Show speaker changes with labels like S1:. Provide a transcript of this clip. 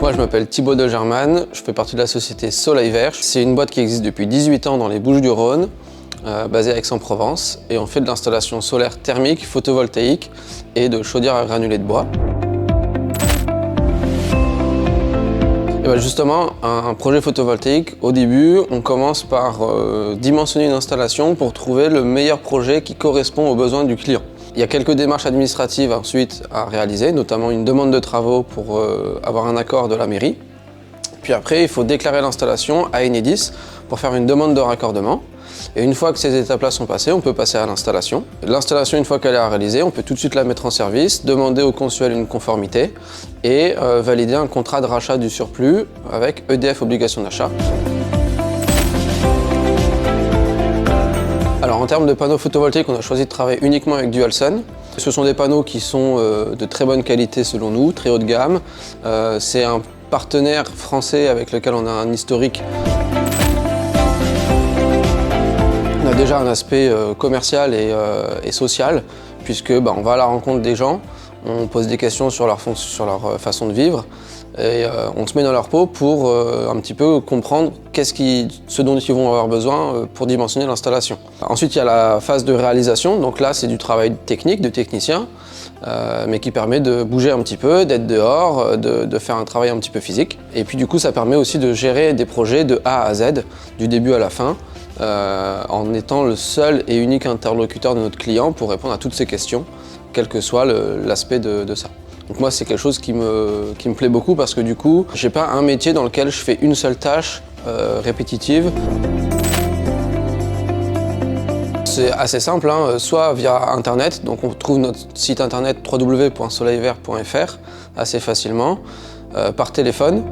S1: Moi je m'appelle Thibaut de German, je fais partie de la société Soleil Vert. C'est une boîte qui existe depuis 18 ans dans les Bouches-du-Rhône, basée à Aix-en-Provence, et on fait de l'installation solaire thermique, photovoltaïque et de chaudières à granulés de bois. Et ben justement, un projet photovoltaïque, au début, on commence par dimensionner une installation pour trouver le meilleur projet qui correspond aux besoins du client. Il y a quelques démarches administratives ensuite à réaliser, notamment une demande de travaux pour avoir un accord de la mairie. Puis après, il faut déclarer l'installation à Enedis pour faire une demande de raccordement. Et une fois que ces étapes-là sont passées, on peut passer à l'installation. L'installation, une fois qu'elle est réalisée, on peut tout de suite la mettre en service, demander au consuel une conformité et valider un contrat de rachat du surplus avec EDF obligation d'achat. Alors en termes de panneaux photovoltaïques, on a choisi de travailler uniquement avec du Halcyon. Ce sont des panneaux qui sont de très bonne qualité selon nous, très haut de gamme. C'est un partenaire français avec lequel on a un historique. On a déjà un aspect commercial et social, puisque on va à la rencontre des gens, on pose des questions sur leur façon de vivre, et on se met dans leur peau pour un petit peu comprendre ce dont ils vont avoir besoin pour dimensionner l'installation. Ensuite, il y a la phase de réalisation, donc là c'est du travail technique, de technicien, mais qui permet de bouger un petit peu, d'être dehors, de faire un travail un petit peu physique. Et puis du coup, ça permet aussi de gérer des projets de A à Z, du début à la fin, en étant le seul et unique interlocuteur de notre client pour répondre à toutes ces questions, quel que soit l'aspect de ça. Donc moi, c'est quelque chose qui me plaît beaucoup parce que du coup, j'ai pas un métier dans lequel je fais une seule tâche répétitive. C'est assez simple, soit via internet, donc on trouve notre site internet www.soleilvert.fr assez facilement, par téléphone.